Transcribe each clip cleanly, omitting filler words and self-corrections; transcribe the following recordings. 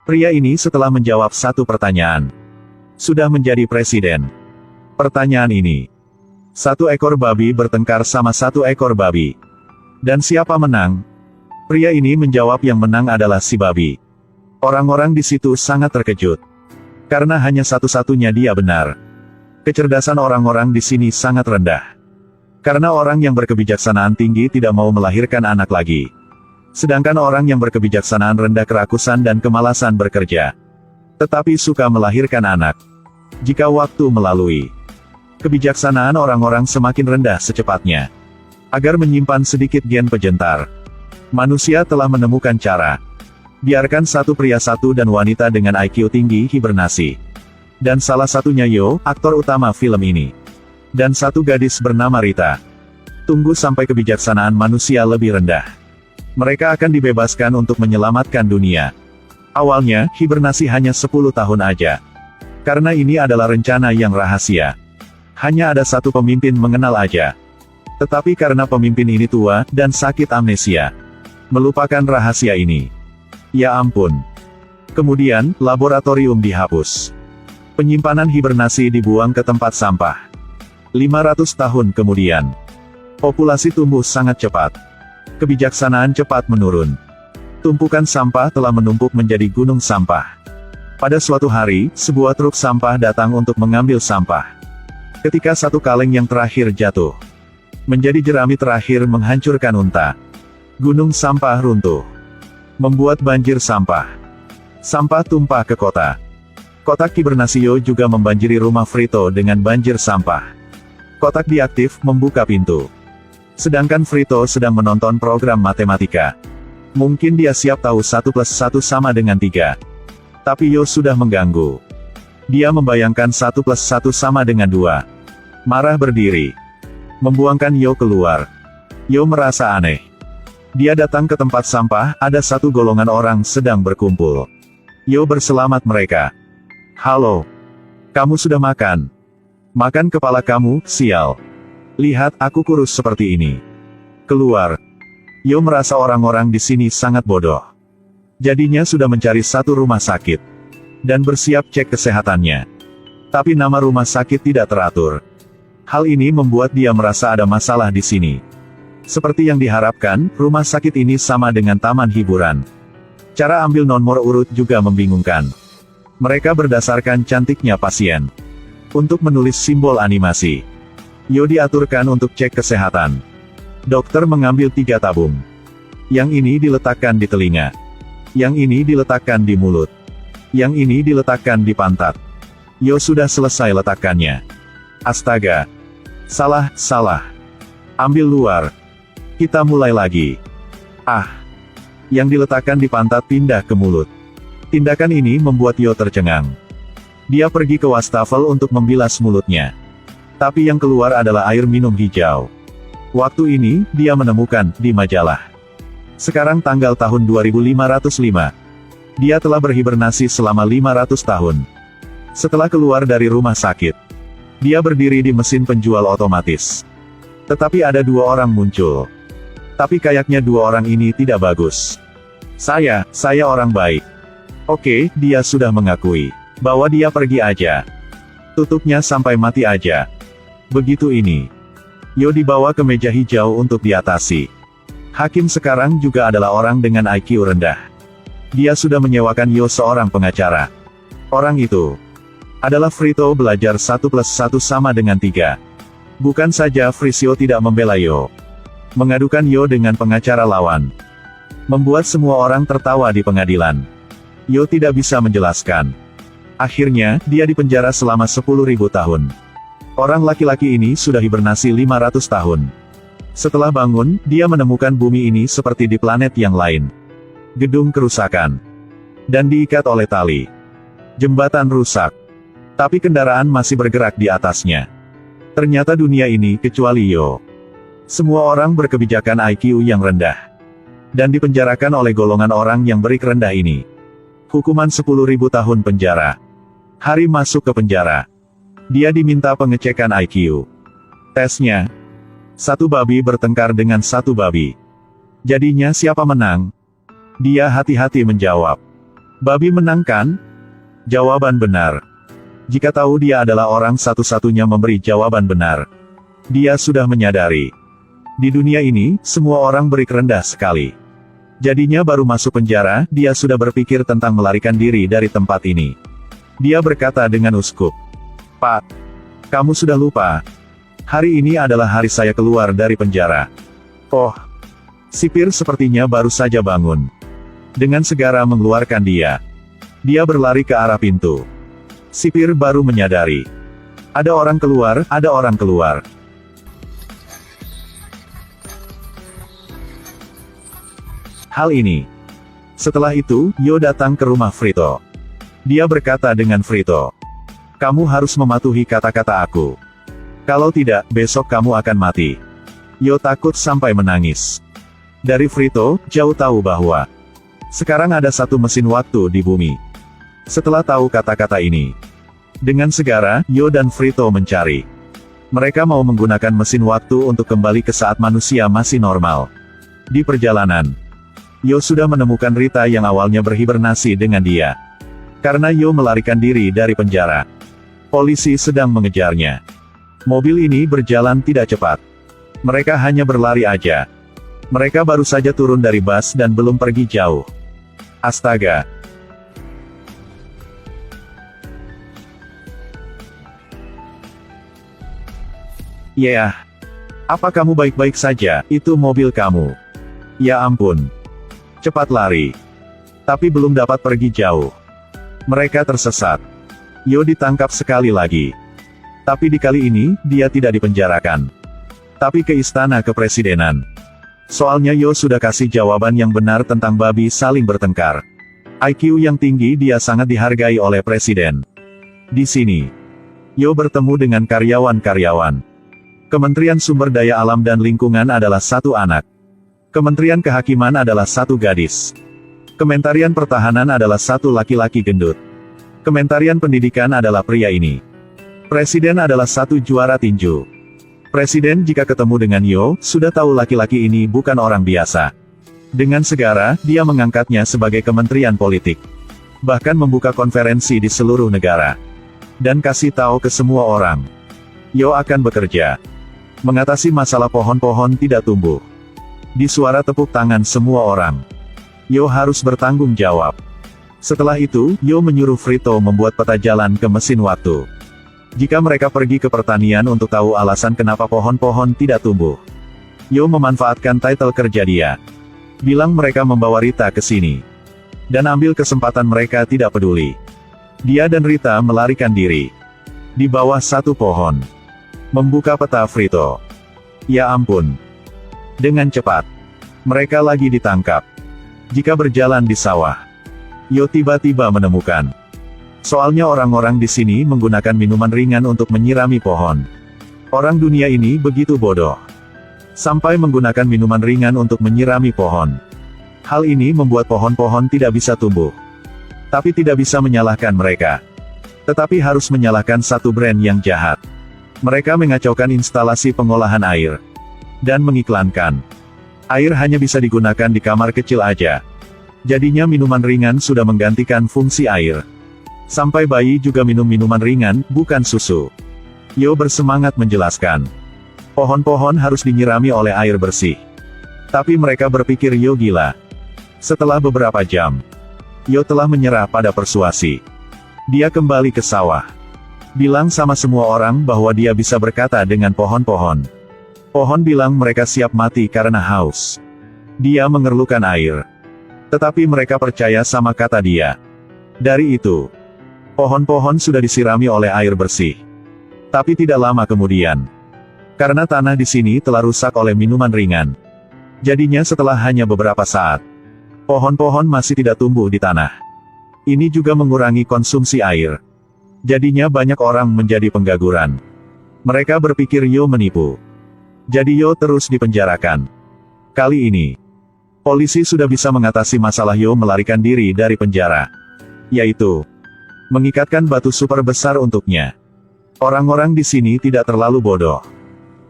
Pria ini setelah menjawab satu pertanyaan, sudah menjadi presiden. Pertanyaan ini. Satu ekor babi bertengkar sama satu ekor babi. Dan siapa menang? Pria ini menjawab yang menang adalah si babi. Orang-orang di situ sangat terkejut. Karena hanya satu-satunya dia benar. Kecerdasan orang-orang di sini sangat rendah. Karena orang yang berkebijaksanaan tinggi tidak mau melahirkan anak lagi. Sedangkan orang yang berkebijaksanaan rendah kerakusan dan kemalasan bekerja. Tetapi suka melahirkan anak. Jika waktu melalui, kebijaksanaan orang-orang semakin rendah secepatnya. Agar menyimpan sedikit gen pejentar, manusia telah menemukan cara. Biarkan satu pria satu dan wanita dengan IQ tinggi hibernasi. Dan salah satunya Yo, aktor utama film ini. Dan satu gadis bernama Rita. Tunggu sampai kebijaksanaan manusia lebih rendah. Mereka akan dibebaskan untuk menyelamatkan dunia. Awalnya, hibernasi hanya 10 tahun aja. Karena ini adalah rencana yang rahasia. Hanya ada satu pemimpin mengenal aja. Tetapi karena pemimpin ini tua, dan sakit amnesia, melupakan rahasia ini. Ya ampun. Kemudian, laboratorium dihapus. Penyimpanan hibernasi dibuang ke tempat sampah. 500 tahun kemudian, populasi tumbuh sangat cepat. Kebijaksanaan cepat menurun. Tumpukan sampah telah menumpuk menjadi gunung sampah. Pada suatu hari, sebuah truk sampah datang untuk mengambil sampah. Ketika satu kaleng yang terakhir jatuh, menjadi jerami terakhir menghancurkan unta. Gunung sampah runtuh. Membuat banjir sampah. Sampah tumpah ke kota. Kotak hibernasio juga membanjiri rumah Frito dengan banjir sampah. Kotak diaktif, membuka pintu. Sedangkan Frito sedang menonton program matematika. Mungkin dia siap tahu 1 plus 1 sama dengan 3. Tapi Yo sudah mengganggu. Dia membayangkan 1 plus 1 sama dengan 2. Marah berdiri. Membuangkan Yo keluar. Yo merasa aneh. Dia datang ke tempat sampah, ada satu golongan orang sedang berkumpul. Yo berselamat mereka. Halo. Kamu sudah makan? Makan kepala kamu, sial. Lihat, aku kurus seperti ini. Keluar. Yo merasa orang-orang di sini sangat bodoh. Jadinya sudah mencari satu rumah sakit. Dan bersiap cek kesehatannya. Tapi nama rumah sakit tidak teratur. Hal ini membuat dia merasa ada masalah di sini. Seperti yang diharapkan, rumah sakit ini sama dengan taman hiburan. Cara ambil nomor urut juga membingungkan. Mereka berdasarkan cantiknya pasien. Untuk menulis simbol animasi. Yo diaturkan untuk cek kesehatan. Dokter mengambil 3 tabung. Yang ini diletakkan di telinga. Yang ini diletakkan di mulut. Yang ini diletakkan di pantat. Yo sudah selesai letakkannya. Astaga. Salah. Ambil luar. Kita mulai lagi. Ah. Yang diletakkan di pantat pindah ke mulut. Tindakan ini membuat Yo tercengang. Dia pergi ke wastafel untuk membilas mulutnya. Tapi yang keluar adalah air minum hijau. Waktu ini, dia menemukan, di majalah. Sekarang tanggal tahun 2505. Dia telah berhibernasi selama 500 tahun. Setelah keluar dari rumah sakit, dia berdiri di mesin penjual otomatis. Tetapi ada 2 orang muncul. Tapi kayaknya 2 orang ini tidak bagus. Saya orang baik. Oke, dia sudah mengakui bahwa dia pergi aja. Tutupnya sampai mati aja. Begitu ini. Yo dibawa ke meja hijau untuk diatasi. Hakim sekarang juga adalah orang dengan IQ rendah. Dia sudah menyewakan Yo seorang pengacara. Orang itu adalah Frito belajar 1 plus 1 sama dengan 3. Bukan saja Frisio tidak membela Yo. Mengadukan Yo dengan pengacara lawan. Membuat semua orang tertawa di pengadilan. Yo tidak bisa menjelaskan. Akhirnya, dia dipenjara selama 10.000 tahun. Orang laki-laki ini sudah hibernasi 500 tahun. Setelah bangun, dia menemukan bumi ini seperti di planet yang lain. Gedung kerusakan. Dan diikat oleh tali. Jembatan rusak. Tapi kendaraan masih bergerak di atasnya. Ternyata dunia ini, kecuali Yo. Semua orang berkebijakan IQ yang rendah. Dan dipenjarakan oleh golongan orang yang berik rendah ini. Hukuman 10.000 tahun penjara. Hari masuk ke penjara. Dia diminta pengecekan IQ. Tesnya. 1 babi bertengkar dengan 1 babi. Jadinya siapa menang? Dia hati-hati menjawab. Babi menang kan? Jawaban benar. Jika tahu dia adalah orang satu-satunya memberi jawaban benar. Dia sudah menyadari. Di dunia ini, semua orang berik rendah sekali. Jadinya baru masuk penjara, dia sudah berpikir tentang melarikan diri dari tempat ini. Dia berkata dengan uskup, "Pak, kamu sudah lupa. Hari ini adalah hari saya keluar dari penjara." Oh, sipir sepertinya baru saja bangun. Dengan segera mengeluarkan dia. Dia berlari ke arah pintu. Sipir baru menyadari. Ada orang keluar, ada orang keluar. Hal ini. Setelah itu, Yo datang ke rumah Frito. Dia berkata dengan Frito, "Kamu harus mematuhi kata-kata aku. Kalau tidak, besok kamu akan mati." Yo takut sampai menangis. Dari Frito, Zhao tahu bahwa sekarang ada satu mesin waktu di bumi. Setelah tahu kata-kata ini, dengan segera, Yo dan Frito mencari. Mereka mau menggunakan mesin waktu untuk kembali ke saat manusia masih normal. Di perjalanan, Yo sudah menemukan Rita yang awalnya berhibernasi dengan dia. Karena Yo melarikan diri dari penjara, polisi sedang mengejarnya. Mobil ini berjalan tidak cepat. Mereka hanya berlari aja. Mereka baru saja turun dari bus dan belum pergi jauh. Astaga. Yeah. Apa kamu baik-baik saja? Itu mobil kamu. Ya ampun. Cepat lari. Tapi belum dapat pergi jauh. Mereka tersesat. Yo ditangkap sekali lagi. Tapi di kali ini, dia tidak dipenjarakan. Tapi ke istana kepresidenan. Soalnya Yo sudah kasih jawaban yang benar tentang babi saling bertengkar. IQ yang tinggi dia sangat dihargai oleh presiden. Di sini, Yo bertemu dengan karyawan-karyawan. Kementerian Sumber Daya Alam dan Lingkungan adalah satu anak. Kementerian Kehakiman adalah satu gadis. Kementerian Pertahanan adalah satu laki-laki gendut. Kementerian Pendidikan adalah pria ini. Presiden adalah satu juara tinju. Presiden jika ketemu dengan Yo, sudah tahu laki-laki ini bukan orang biasa. Dengan segera, dia mengangkatnya sebagai kementerian politik. Bahkan membuka konferensi di seluruh negara. Dan kasih tahu ke semua orang. Yo akan bekerja. Mengatasi masalah pohon-pohon tidak tumbuh. Di suara tepuk tangan semua orang. Yo harus bertanggung jawab. Setelah itu, Yo menyuruh Frito membuat peta jalan ke mesin waktu. Jika mereka pergi ke pertanian untuk tahu alasan kenapa pohon-pohon tidak tumbuh. Yo memanfaatkan titel kerja dia. Bilang mereka membawa Rita ke sini. Dan ambil kesempatan mereka tidak peduli. Dia dan Rita melarikan diri. Di bawah satu pohon. Membuka peta Frito. Ya ampun. Dengan cepat. Mereka lagi ditangkap. Jika berjalan di sawah. Yo tiba-tiba menemukan. Soalnya orang-orang di sini menggunakan minuman ringan untuk menyirami pohon. Orang dunia ini begitu bodoh. Sampai menggunakan minuman ringan untuk menyirami pohon. Hal ini membuat pohon-pohon tidak bisa tumbuh. Tapi tidak bisa menyalahkan mereka. Tetapi harus menyalahkan satu brand yang jahat. Mereka mengacaukan instalasi pengolahan air. Dan mengiklankan. Air hanya bisa digunakan di kamar kecil aja. Jadinya minuman ringan sudah menggantikan fungsi air. Sampai bayi juga minum minuman ringan, bukan susu. Yo bersemangat menjelaskan. Pohon-pohon harus dinyirami oleh air bersih. Tapi mereka berpikir Yo gila. Setelah beberapa jam, Yo telah menyerah pada persuasi. Dia kembali ke sawah. Bilang sama semua orang bahwa dia bisa berkata dengan pohon-pohon. Pohon bilang mereka siap mati karena haus. Dia mengerlukan air. Tetapi mereka percaya sama kata dia. Dari itu, pohon-pohon sudah disirami oleh air bersih. Tapi tidak lama kemudian. Karena tanah di sini telah rusak oleh minuman ringan. Jadinya setelah hanya beberapa saat, pohon-pohon masih tidak tumbuh di tanah. Ini juga mengurangi konsumsi air. Jadinya banyak orang menjadi pengangguran. Mereka berpikir Yo menipu. Jadi Yo terus dipenjarakan. Kali ini, polisi sudah bisa mengatasi masalah Yo melarikan diri dari penjara. Yaitu, mengikatkan batu super besar untuknya. Orang-orang di sini tidak terlalu bodoh.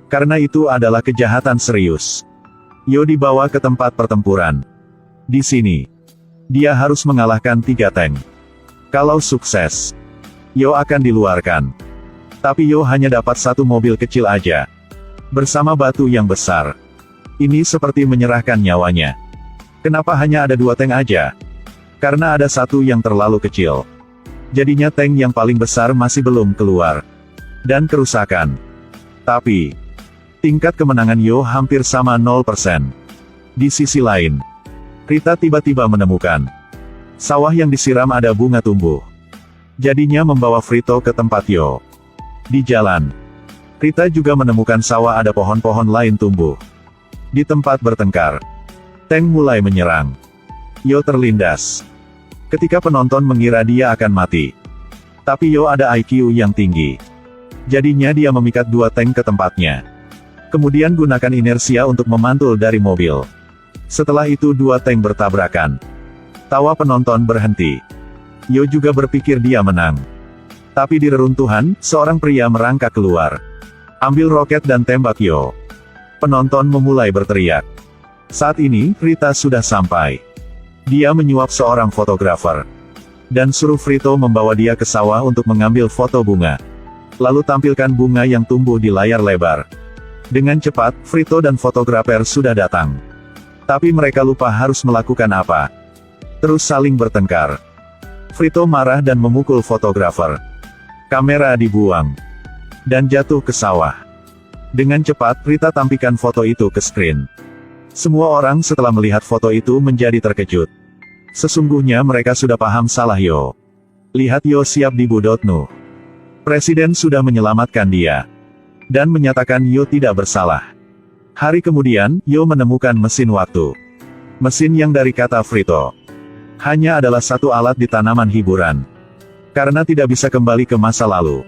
Karena itu adalah kejahatan serius. Yo dibawa ke tempat pertempuran. Di sini, Dia harus mengalahkan 3 tank. Kalau sukses, Yo akan diluarkan. Tapi Yo hanya dapat 1 mobil kecil aja. Bersama batu yang besar. Ini seperti menyerahkan nyawanya. Kenapa hanya ada 2 tank aja? Karena ada 1 yang terlalu kecil. Jadinya tank yang paling besar masih belum keluar. Dan kerusakan. Tapi, tingkat kemenangan Yo hampir sama 0%. Di sisi lain, Rita tiba-tiba menemukan sawah yang disiram ada bunga tumbuh. Jadinya membawa Frito ke tempat Yo. Di jalan, Rita juga menemukan sawah ada pohon-pohon lain tumbuh. Di tempat bertengkar, tank mulai menyerang. Yo terlindas. Ketika penonton mengira dia akan mati. Tapi Yo ada IQ yang tinggi. Jadinya dia memikat 2 tank ke tempatnya. Kemudian gunakan inersia untuk memantul dari mobil. Setelah itu 2 tank bertabrakan. Tawa penonton berhenti. Yo juga berpikir dia menang. Tapi di reruntuhan, seorang pria merangkak keluar. Ambil roket dan tembak Yo. Penonton memulai berteriak. Saat ini, Rita sudah sampai. Dia menyuap seorang fotografer. Dan suruh Frito membawa dia ke sawah untuk mengambil foto bunga. Lalu tampilkan bunga yang tumbuh di layar lebar. Dengan cepat, Frito dan fotografer sudah datang. Tapi mereka lupa harus melakukan apa. Terus saling bertengkar. Frito marah dan memukul fotografer. Kamera dibuang. Dan jatuh ke sawah. Dengan cepat, Rita tampilkan foto itu ke screen. Semua orang setelah melihat foto itu menjadi terkejut. Sesungguhnya mereka sudah paham salah Yo. Lihat Yo siap dibunuh. Presiden sudah menyelamatkan dia. Dan menyatakan Yo tidak bersalah. Hari kemudian, Yo menemukan mesin waktu. Mesin yang dari kata Frito. Hanya adalah 1 alat di tanaman hiburan. Karena tidak bisa kembali ke masa lalu.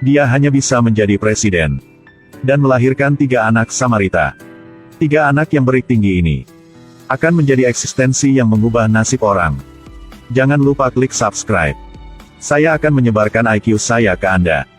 Dia hanya bisa menjadi presiden. Dan melahirkan 3 anak sama Rita. 3 anak yang berik tinggi ini. Akan menjadi eksistensi yang mengubah nasib orang. Jangan lupa klik subscribe. Saya akan menyebarkan IQ saya ke Anda.